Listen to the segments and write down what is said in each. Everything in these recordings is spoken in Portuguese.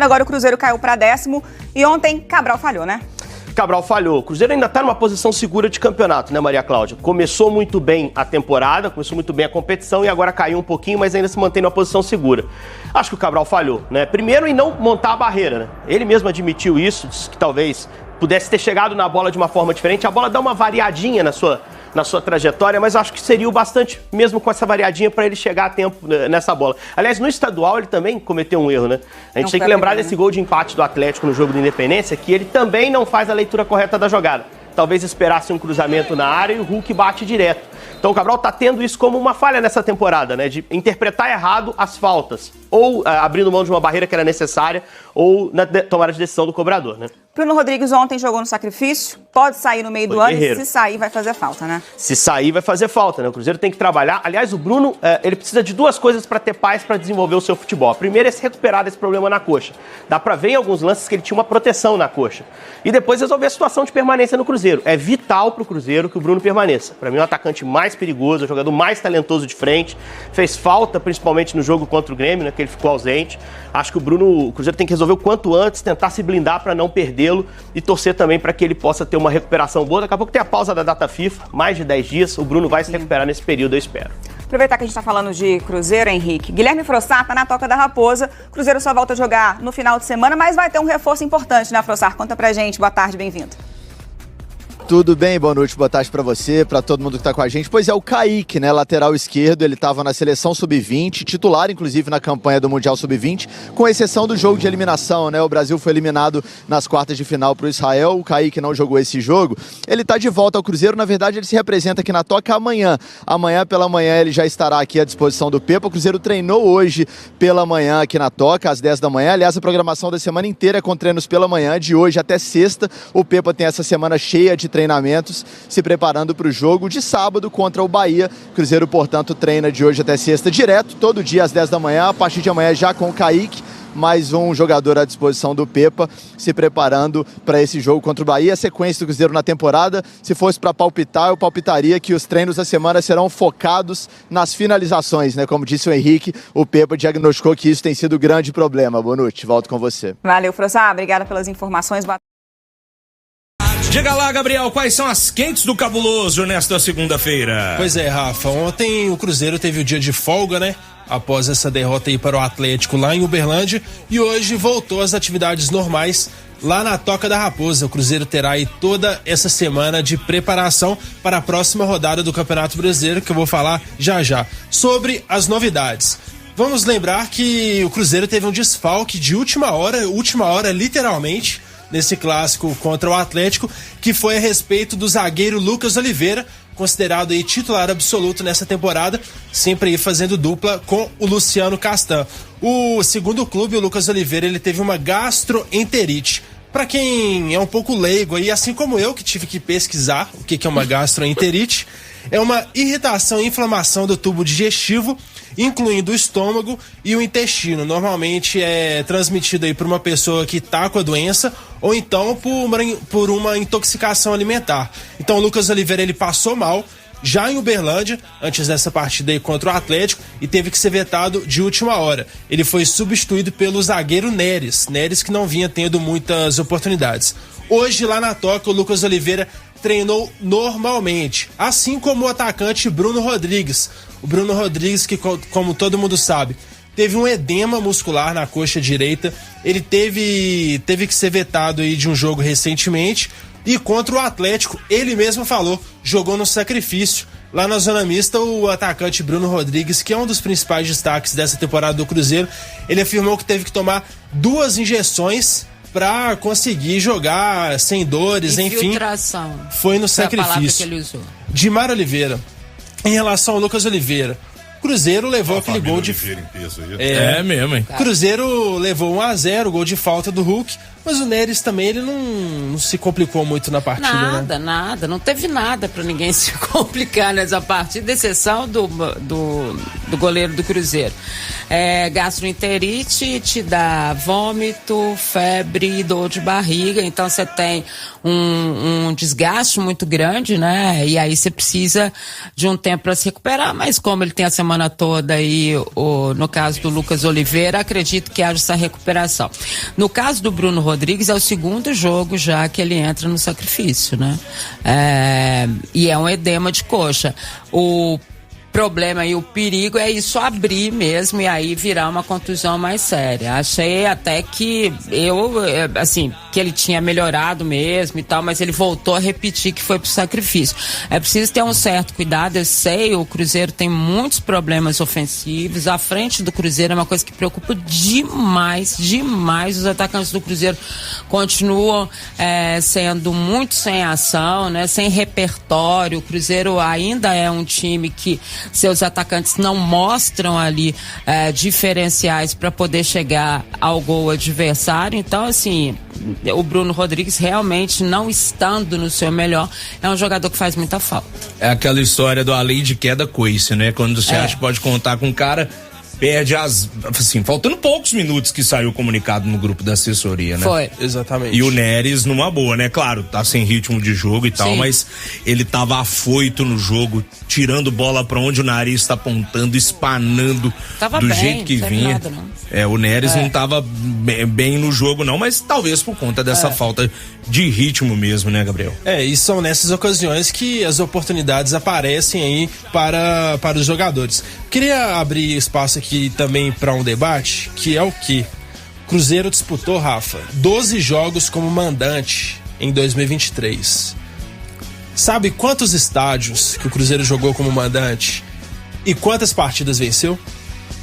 Agora o Cruzeiro caiu para 10º e ontem Cabral falhou, né? Cabral falhou. O Cruzeiro ainda está numa posição segura de campeonato, né, Maria Cláudia? Começou muito bem a temporada, começou muito bem a competição e agora caiu um pouquinho, mas ainda se mantém numa posição segura. Acho que o Cabral falhou, né? Primeiro em não montar a barreira, né? Ele mesmo admitiu isso, disse que talvez pudesse ter chegado na bola de uma forma diferente. A bola dá uma variadinha na sua trajetória, mas acho que seria o bastante, mesmo com essa variadinha, para ele chegar a tempo nessa bola. Aliás, no estadual ele também cometeu um erro, né? A gente tem que lembrar desse gol de empate do Atlético no jogo do Independência, que ele também não faz a leitura correta da jogada. Talvez esperasse um cruzamento na área e o Hulk bate direto. Então o Cabral está tendo isso como uma falha nessa temporada, né? De interpretar errado as faltas. Ou abrindo mão de uma barreira que era necessária, ou na tomada de decisão do cobrador, né? Bruno Rodrigues ontem jogou no sacrifício, pode sair no meio do ano e se sair vai fazer falta, né? Se sair vai fazer falta, né? O Cruzeiro tem que trabalhar. Aliás, o Bruno, ele precisa de duas coisas para ter paz para desenvolver o seu futebol. A primeira é se recuperar desse problema na coxa. Dá para ver em alguns lances que ele tinha uma proteção na coxa. E depois resolver a situação de permanência no Cruzeiro. É vital para o Cruzeiro que o Bruno permaneça. Para mim, é o atacante mais perigoso, o jogador mais talentoso de frente. Fez falta, principalmente no jogo contra o Grêmio, né? Que ele ficou ausente. Acho que o Cruzeiro tem que resolver o quanto antes, tentar se blindar para não perdê-lo e torcer também para que ele possa ter uma recuperação boa. Daqui a pouco tem a pausa da data FIFA, mais de 10 dias. O Bruno vai se recuperar nesse período, eu espero. Aproveitar que a gente está falando de Cruzeiro, Henrique. Guilherme Frossard está na Toca da Raposa. Cruzeiro só volta a jogar no final de semana, mas vai ter um reforço importante, né, Frossard? Conta pra gente. Boa tarde, bem-vindo. Tudo bem, boa noite, boa tarde pra você, pra todo mundo que tá com a gente. Pois é, o Kaique, né, lateral esquerdo, ele tava na seleção sub-20, titular inclusive na campanha do Mundial Sub-20, com exceção do jogo de eliminação, né, o Brasil foi eliminado nas quartas de final pro Israel, o Kaique não jogou esse jogo, ele tá de volta ao Cruzeiro, na verdade ele se representa aqui na Toca amanhã pela manhã ele já estará aqui à disposição do Pepa, o Cruzeiro treinou hoje pela manhã aqui na Toca, às 10 da manhã, aliás a programação da semana inteira é com treinos pela manhã, de hoje até sexta, o Pepa tem essa semana cheia de treinamentos, se preparando para o jogo de sábado contra o Bahia. Cruzeiro, portanto, treina de hoje até sexta direto, todo dia às 10 da manhã, a partir de amanhã já com o Kaique, mais um jogador à disposição do Pepa, se preparando para esse jogo contra o Bahia. A sequência do Cruzeiro na temporada, se fosse para palpitar, eu palpitaria que os treinos da semana serão focados nas finalizações, né? Como disse o Henrique, o Pepa diagnosticou que isso tem sido um grande problema. Boa noite, volto com você. Valeu, Frossard, obrigada pelas informações. Diga lá, Gabriel, quais são as quentes do Cabuloso nesta segunda-feira? Pois é, Rafa, ontem o Cruzeiro teve o dia de folga, né? Após essa derrota aí para o Atlético lá em Uberlândia, e hoje voltou às atividades normais lá na Toca da Raposa. O Cruzeiro terá aí toda essa semana de preparação para a próxima rodada do Campeonato Brasileiro, que eu vou falar já já. Sobre as novidades, vamos lembrar que o Cruzeiro teve um desfalque de última hora literalmente, nesse clássico contra o Atlético, que foi a respeito do zagueiro Lucas Oliveira, considerado aí titular absoluto nessa temporada, sempre aí fazendo dupla com o Luciano Castan. O segundo clube, o Lucas Oliveira, ele teve uma gastroenterite. Para quem é um pouco leigo aí, assim como eu, que tive que pesquisar o que é uma gastroenterite, é uma irritação e inflamação do tubo digestivo, incluindo o estômago e o intestino. Normalmente é transmitido aí por uma pessoa que está com a doença ou então por uma intoxicação alimentar. Então o Lucas Oliveira, ele passou mal já em Uberlândia, antes dessa partida aí contra o Atlético, e teve que ser vetado de última hora. Ele foi substituído pelo zagueiro Neres que não vinha tendo muitas oportunidades. Hoje lá na Toca, o Lucas Oliveira treinou normalmente, assim como o atacante Bruno Rodrigues. O Bruno Rodrigues, que como todo mundo sabe, teve um edema muscular na coxa direita, ele teve que ser vetado aí de um jogo recentemente, e contra o Atlético, ele mesmo falou, jogou no sacrifício. Lá na zona mista, o atacante Bruno Rodrigues, que é um dos principais destaques dessa temporada do Cruzeiro, ele afirmou que teve que tomar 2 injeções para conseguir jogar sem dores, infiltração. Enfim. Foi no sacrifício. Que ele usou. Dimar Oliveira. Em relação ao Lucas Oliveira, Cruzeiro levou aquele gol de... É mesmo, hein? Cruzeiro levou 1-0, gol de falta do Hulk, mas o Neres também, ele não se complicou muito na partida, Nada, não teve nada pra ninguém se complicar nessa partida, exceção do goleiro do Cruzeiro. Gastroenterite te dá vômito, febre e dor de barriga, então você tem um desgaste muito grande, né? E aí você precisa de um tempo para se recuperar, mas como ele tem a semana semana toda aí, no caso do Lucas Oliveira, acredito que haja essa recuperação. No caso do Bruno Rodrigues, é o segundo jogo já que ele entra no sacrifício, né? E é um edema de coxa. O problema e o perigo é isso abrir mesmo e aí virar uma contusão mais séria. Achei até que que ele tinha melhorado mesmo e tal, mas ele voltou a repetir que foi pro sacrifício. É preciso ter um certo cuidado, eu sei, o Cruzeiro tem muitos problemas ofensivos, a frente do Cruzeiro é uma coisa que preocupa demais, os atacantes do Cruzeiro continuam sendo muito sem ação, né, sem repertório. O Cruzeiro ainda é um time que seus atacantes não mostram ali diferenciais para poder chegar ao gol adversário. Então, assim, o Bruno Rodrigues realmente não estando no seu melhor, é um jogador que faz muita falta. É aquela história do a lei de queda coice, né? Quando você acha que pode contar com um cara, perde faltando poucos minutos que saiu o comunicado no grupo da assessoria, né? Foi. Exatamente. E o Neres numa boa, né? Claro, tá sem ritmo de jogo e tal, Sim. mas ele tava afoito no jogo, tirando bola pra onde o nariz tá apontando, espanando Tava do bem, jeito que não teve vinha. nada, não. O Neres não tava bem no jogo não, mas talvez por conta dessa falta de ritmo mesmo, né, Gabriel? E são nessas ocasiões que as oportunidades aparecem aí para os jogadores. Queria abrir espaço aqui também para um debate, que é o que Cruzeiro disputou, Rafa, 12 jogos como mandante em 2023. Sabe quantos estádios que o Cruzeiro jogou como mandante e quantas partidas venceu?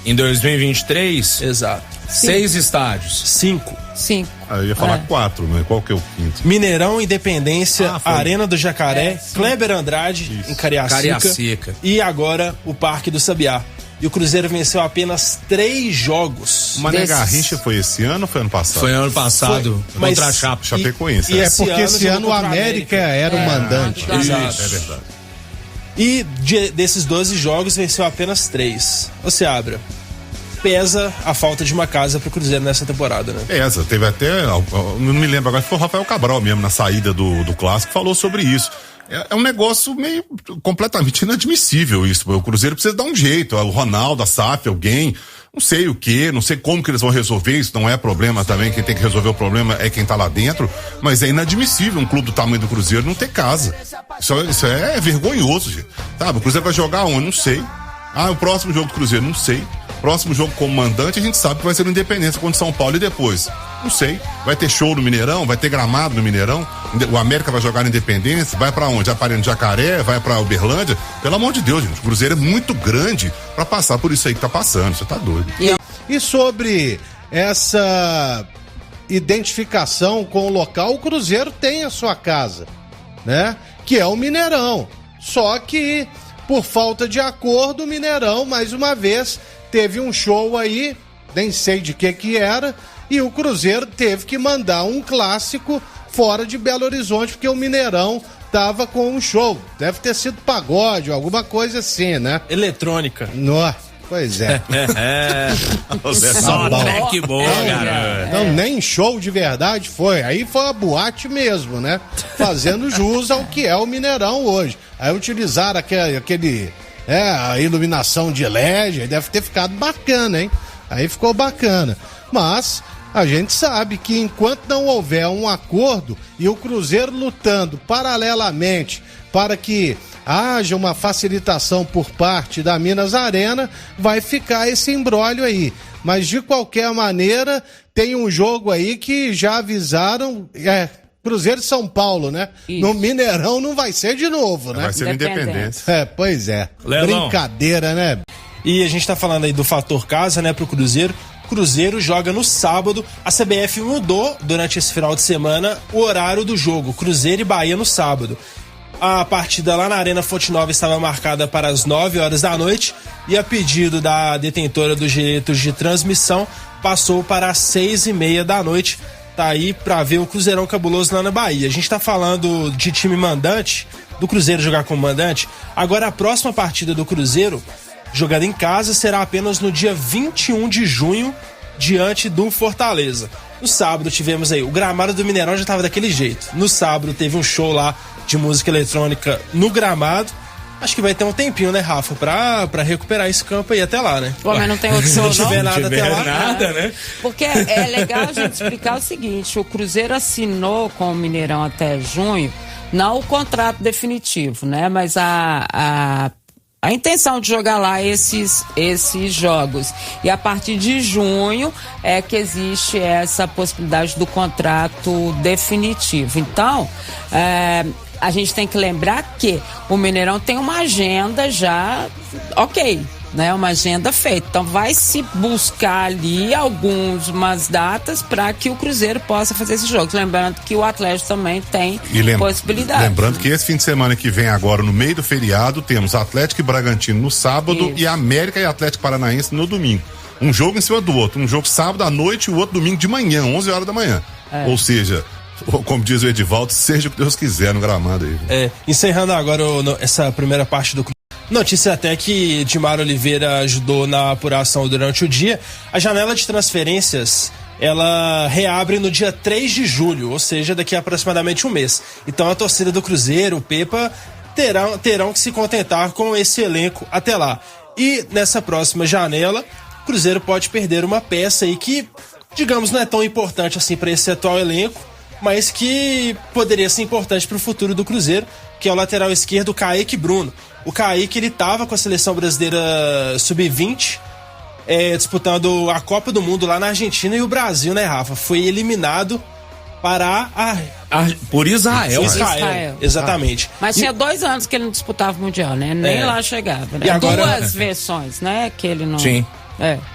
Em 2023, Exato. 6 estádios. 5. Eu ia falar 4, mas qual que é o quinto? Mineirão, Independência, foi. Arena do Jacaré, Kleber Andrade em Cariacica e agora o Parque do Sabiá. E o Cruzeiro venceu apenas 3 jogos. O Mané Garrincha foi esse ano ou foi ano passado? Foi ano passado, Mas- contra a Chapa. Chapecoense. E é. esse Porque esse ano o jogou contra América era o mandante. Exato. É verdade. E desses 12 jogos venceu apenas 3. Ô Seabra, pesa a falta de uma casa pro Cruzeiro nessa temporada, né? Essa, teve até, não me lembro agora, foi o Rafael Cabral mesmo, na saída do Clássico, falou sobre isso. É um negócio meio completamente inadmissível isso. O Cruzeiro precisa dar um jeito. O Ronaldo, a SAF, alguém, não sei o que, não sei como que eles vão resolver. Isso não é problema também. Quem tem que resolver o problema é quem tá lá dentro. Mas é inadmissível um clube do tamanho do Cruzeiro não ter casa. Isso é vergonhoso, gente. Sabe, o Cruzeiro vai jogar onde? Não sei. O próximo jogo do Cruzeiro, não sei. Próximo jogo como mandante, a gente sabe que vai ser no Independência contra São Paulo e depois. Não sei. Vai ter show no Mineirão? Vai ter gramado no Mineirão? O América vai jogar na Independência? Vai pra onde? Vai para Jacaré? Vai pra Uberlândia? Pelo amor de Deus, gente. O Cruzeiro é muito grande pra passar por isso aí que tá passando. Você tá doido. E sobre essa identificação com o local, o Cruzeiro tem a sua casa, né? Que é o Mineirão. Só que, por falta de acordo, o Mineirão, mais uma vez, teve um show aí, nem sei de que era, e o Cruzeiro teve que mandar um clássico fora de Belo Horizonte, porque o Mineirão tava com um show. Deve ter sido pagode, alguma coisa assim, né? Eletrônica. Pois é. Só bom. track boa, garoto. Não, nem show de verdade foi. Aí foi a boate mesmo, né? Fazendo jus ao que é o Mineirão hoje. Aí utilizaram a iluminação de LED, aí deve ter ficado bacana, hein? Aí ficou bacana. Mas a gente sabe que enquanto não houver um acordo e o Cruzeiro lutando paralelamente para que haja uma facilitação por parte da Minas Arena, vai ficar esse imbróglio aí. Mas de qualquer maneira, tem um jogo aí que já avisaram, Cruzeiro e São Paulo, né? Isso. No Mineirão não vai ser de novo, né? Vai ser no Independência. Pois é. Leilão. Brincadeira, né? E a gente tá falando aí do fator casa, né, pro Cruzeiro. Cruzeiro joga no sábado. A CBF mudou durante esse final de semana o horário do jogo. Cruzeiro e Bahia no sábado. A partida lá na Arena Fonte Nova estava marcada para as 9 horas da noite e a pedido da detentora dos direitos de transmissão passou para as 6:30 da noite. Tá aí pra ver o Cruzeirão cabuloso lá na Bahia. A gente tá falando de time mandante, do Cruzeiro jogar como mandante. Agora a próxima partida do Cruzeiro, jogada em casa, será apenas no dia 21 de junho, diante do Fortaleza. No sábado tivemos aí, o gramado do Mineirão já estava daquele jeito. No sábado teve um show lá de música eletrônica no gramado Acho que vai ter um tempinho, né, Rafa, pra recuperar esse campo aí até lá, né? Pô, mas não tem outro Se não show, tiver não? nada até lá. Nada, né? Porque é legal a gente explicar o seguinte, o Cruzeiro assinou com o Mineirão até junho, não o contrato definitivo, né? Mas a intenção de jogar lá esses jogos. E a partir de junho é que existe essa possibilidade do contrato definitivo. Então, a gente tem que lembrar que o Mineirão tem uma agenda já ok, né? Uma agenda feita. Então vai se buscar ali algumas datas para que o Cruzeiro possa fazer esses jogos. Lembrando que o Atlético também tem possibilidade. Lembrando que esse fim de semana que vem agora, no meio do feriado, temos Atlético e Bragantino no sábado e América e Atlético Paranaense no domingo. Um jogo em cima do outro. Um jogo sábado à noite e o outro domingo de manhã, 11 horas da manhã. Ou seja, como diz o Edivaldo, seja o que Deus quiser no gramado aí. Encerrando agora essa primeira parte do notícia até que Dimar Oliveira ajudou na apuração durante o dia. A janela de transferências, ela reabre no dia 3 de julho, ou seja, daqui a aproximadamente um mês. Então a torcida do Cruzeiro, o Pepa, terão que se contentar com esse elenco até lá. E nessa próxima janela, o Cruzeiro pode perder uma peça aí que, digamos, não é tão importante assim para esse atual elenco, mas que poderia ser importante para o futuro do Cruzeiro, que é o lateral esquerdo Kaique Bruno. O Kaique, ele estava com a seleção brasileira sub-20, disputando a Copa do Mundo lá na Argentina, e o Brasil, né, Rafa, foi eliminado para por Israel. Exatamente. Mas tinha 2 anos que ele não disputava o Mundial, né? Nem lá chegava. Né? E agora, 2 versões, né? Que ele não... Sim.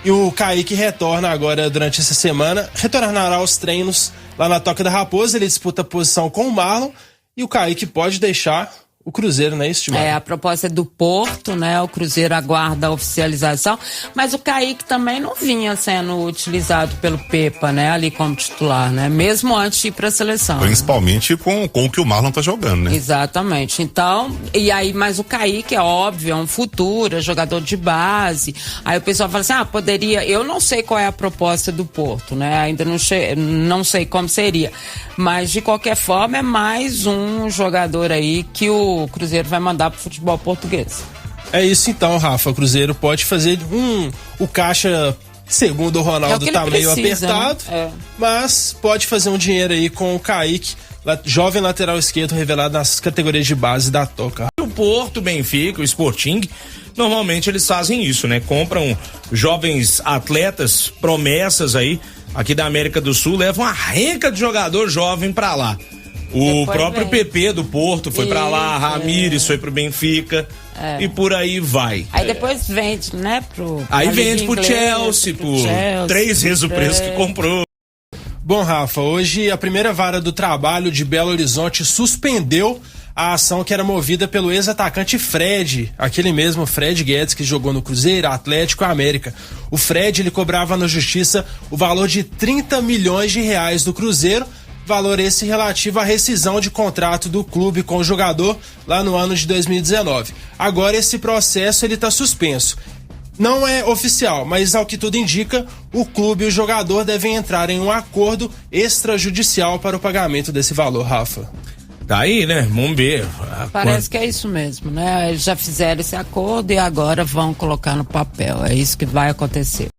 E o Kaique retorna agora durante essa semana, retornará aos treinos lá na Toca da Raposa. Ele disputa a posição com o Marlon, e o Kaique pode deixar o Cruzeiro, né, estimado? A proposta é do Porto, né? O Cruzeiro aguarda a oficialização, mas o Kaique também não vinha sendo utilizado pelo Pepa, né? Ali como titular, né? Mesmo antes de ir pra seleção. Principalmente com o que o Marlon tá jogando, né? Exatamente. Então, e aí, mas o Kaique é óbvio, é um futuro, é jogador de base. Aí o pessoal fala assim, poderia, eu não sei qual é a proposta do Porto, né? Ainda não sei como seria. Mas, de qualquer forma, é mais um jogador aí que o Cruzeiro vai mandar pro futebol português. É isso então, Rafa. O Cruzeiro pode fazer o caixa, segundo o Ronaldo, tá meio apertado, né? Mas pode fazer um dinheiro aí com o Kaique, jovem lateral esquerdo revelado nas categorias de base da Toca. O Porto, o Benfica, o Sporting, normalmente eles fazem isso, né? Compram jovens atletas, promessas aí, aqui da América do Sul, levam uma renca de jogador jovem pra lá. O próprio PP do Porto foi pra lá, Ramires foi pro Benfica e por aí vai. Aí depois vende, né? Aí vende pro Chelsea, por 3 vezes o preço que comprou. Bom, Rafa, hoje a primeira vara do trabalho de Belo Horizonte suspendeu a ação que era movida pelo ex-atacante Fred, aquele mesmo Fred Guedes que jogou no Cruzeiro, Atlético e América. O Fred, ele cobrava na justiça o valor de 30 milhões de reais do Cruzeiro, valor esse relativo à rescisão de contrato do clube com o jogador lá no ano de 2019. Agora esse processo ele está suspenso. Não é oficial, mas ao que tudo indica, o clube e o jogador devem entrar em um acordo extrajudicial para o pagamento desse valor, Rafa. Tá aí, né? Vamos ver. Parece que é isso mesmo, né? Eles já fizeram esse acordo e agora vão colocar no papel. É isso que vai acontecer.